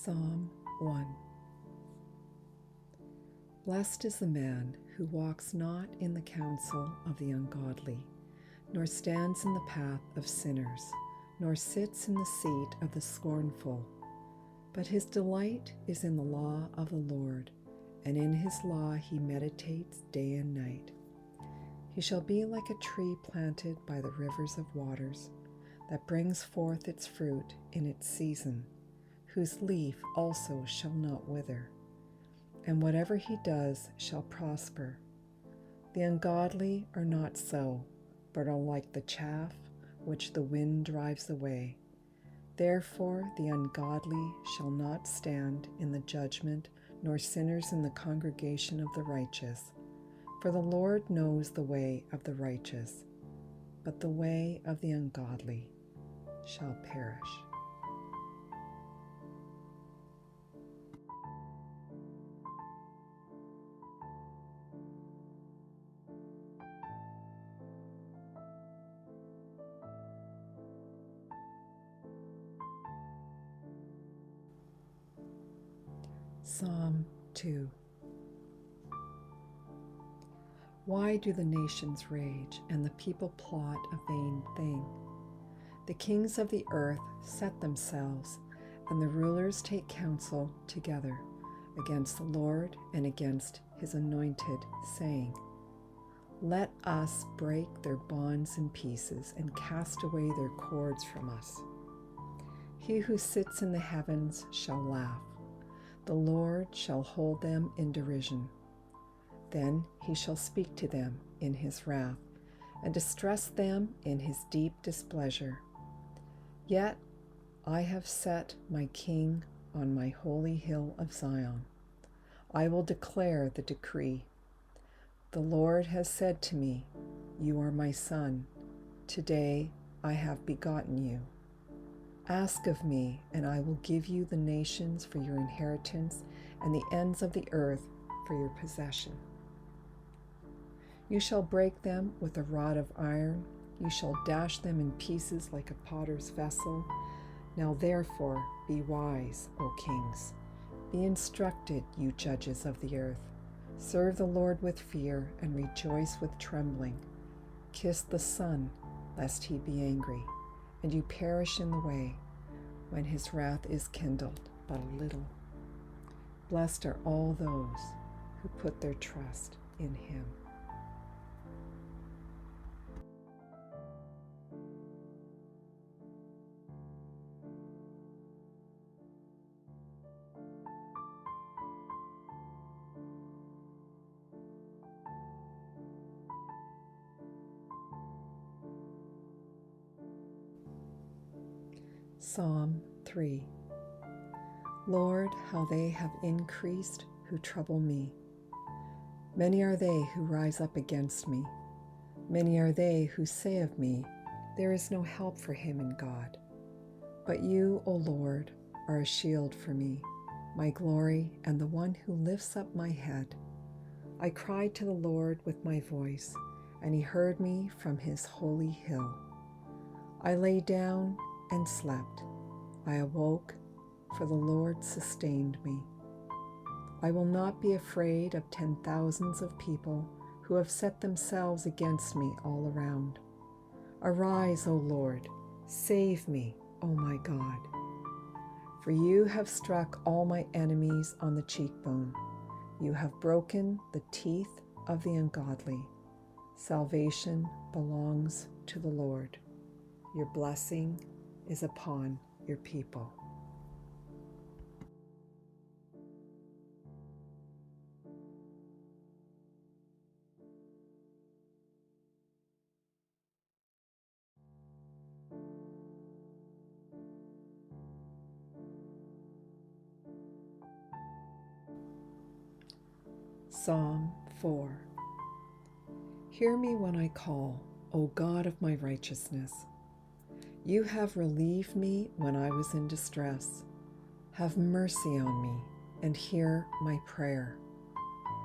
Psalm 1. Blessed is the man who walks not in the counsel of the ungodly, nor stands in the path of sinners, nor sits in the seat of the scornful. But his delight is in the law of the Lord, and in his law he meditates day and night. He shall be like a tree planted by the rivers of waters, that brings forth its fruit in its season, whose leaf also shall not wither, and whatever he does shall prosper. The ungodly are not so, but are like the chaff which the wind drives away. Therefore the ungodly shall not stand in the judgment, nor sinners in the congregation of the righteous. For the Lord knows the way of the righteous, but the way of the ungodly shall perish. Psalm 2. Why do the nations rage and the people plot a vain thing? The kings of the earth set themselves, and the rulers take counsel together against the Lord and against his anointed, saying, Let us break their bonds in pieces and cast away their cords from us. He who sits in the heavens shall laugh. The Lord shall hold them in derision. Then he shall speak to them in his wrath, and distress them in his deep displeasure. Yet I have set my king on my holy hill of Zion. I will declare the decree. The Lord has said to me, You are my son. Today I have begotten you. Ask of me, and I will give you the nations for your inheritance, and the ends of the earth for your possession. You shall break them with a rod of iron. You shall dash them in pieces like a potter's vessel. Now therefore be wise, O kings. Be instructed, you judges of the earth. Serve the Lord with fear and rejoice with trembling. Kiss the Son, lest he be angry, and you perish in the way, when his wrath is kindled but a little. Blessed are all those who put their trust in him. Psalm 3. Lord, how they have increased who trouble me. Many are they who rise up against me. Many are they who say of me, There is no help for him in God. But you, O Lord, are a shield for me, my glory, and the one who lifts up my head. I cried to the Lord with my voice, and he heard me from his holy hill. I lay down and slept. I awoke, for the Lord sustained me. I will not be afraid of 10,000s of people who have set themselves against me all around. Arise, O Lord, save me, O my God. For you have struck all my enemies on the cheekbone. You have broken the teeth of the ungodly. Salvation belongs to the Lord. Your blessing is upon your people. Psalm 4. Hear me when I call, O God of my righteousness. You have relieved me when I was in distress. Have mercy on me and hear my prayer.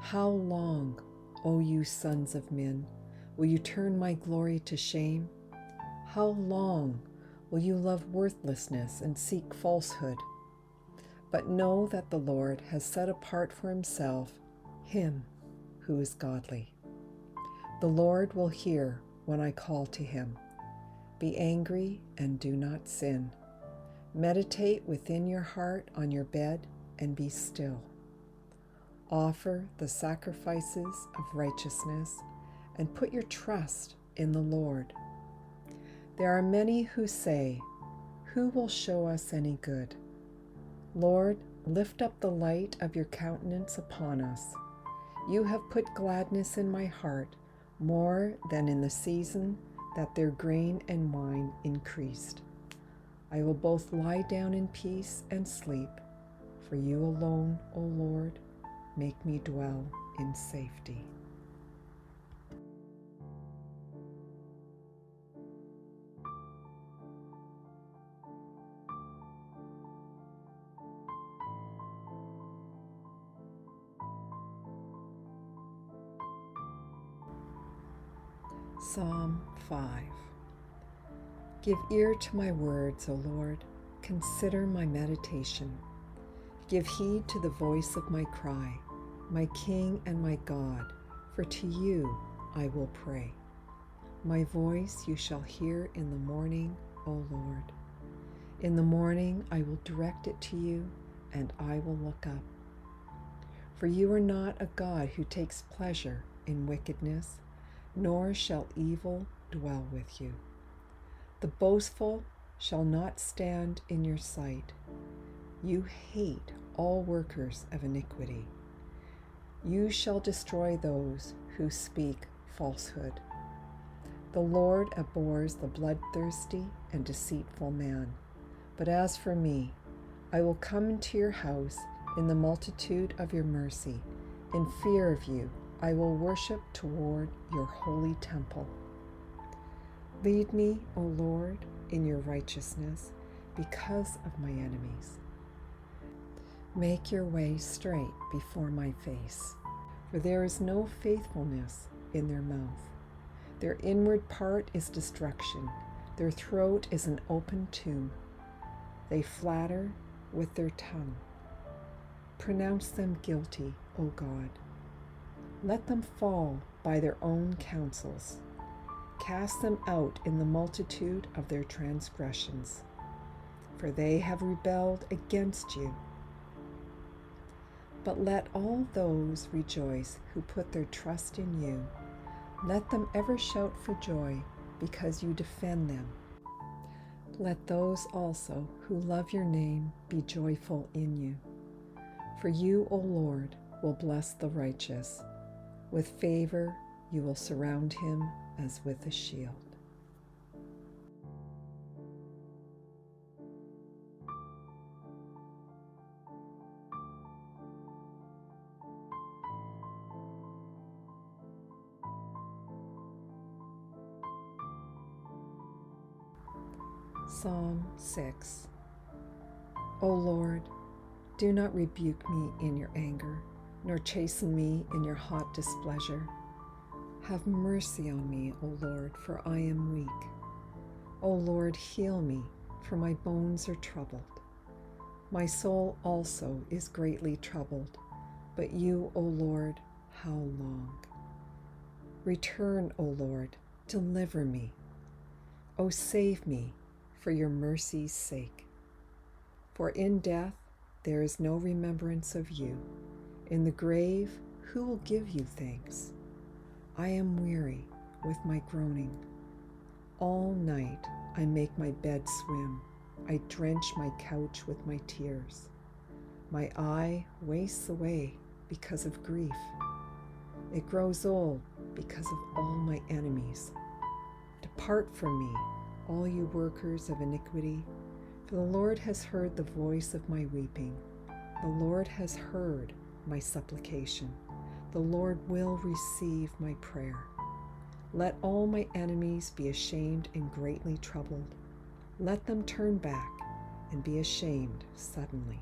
How long, O you sons of men, will you turn my glory to shame? How long will you love worthlessness and seek falsehood? But know that the Lord has set apart for himself him who is godly. The Lord will hear when I call to him. Be angry and do not sin. Meditate within your heart on your bed and be still. Offer the sacrifices of righteousness and put your trust in the Lord. There are many who say, "Who will show us any good?" Lord, lift up the light of your countenance upon us. You have put gladness in my heart more than in the season that their grain and wine increased. I will both lie down in peace and sleep, for you alone, O Lord, make me dwell in safety. Psalm 5. Give ear to my words, O Lord. Consider my meditation. Give heed to the voice of my cry, my King and my God, for to you I will pray. My voice you shall hear in the morning, O Lord. In the morning I will direct it to you, and I will look up. For you are not a God who takes pleasure in wickedness, nor shall evil dwell with you. The boastful shall not stand in your sight. You hate all workers of iniquity. You shall destroy those who speak falsehood. The Lord abhors the bloodthirsty and deceitful man. But as for me, I will come into your house in the multitude of your mercy. In fear of you, I will worship toward your holy temple. Lead me, O Lord, in your righteousness because of my enemies. Make your way straight before my face, for there is no faithfulness in their mouth. Their inward part is destruction. Their throat is an open tomb. They flatter with their tongue. Pronounce them guilty, O God. Let them fall by their own counsels. Cast them out in the multitude of their transgressions, for they have rebelled against you. But let all those rejoice who put their trust in you. Let them ever shout for joy because you defend them. Let those also who love your name be joyful in you. For you, O Lord, will bless the righteous. With favor you will surround him as with a shield. Psalm 6. O Lord, do not rebuke me in your anger, nor chasten me in your hot displeasure. Have mercy on me, O Lord, for I am weak. O Lord, heal me, for my bones are troubled. My soul also is greatly troubled, but you, O Lord, how long? Return, O Lord, deliver me. O save me, for your mercy's sake. For in death there is no remembrance of you. In the grave, who will give you thanks? I am weary with my groaning. All night I make my bed swim. I drench my couch with my tears. My eye wastes away because of grief. It grows old because of all my enemies. Depart from me, all you workers of iniquity, for the Lord has heard the voice of my weeping. The Lord has heard my supplication. The Lord will receive my prayer. Let all my enemies be ashamed and greatly troubled. Let them turn back and be ashamed suddenly.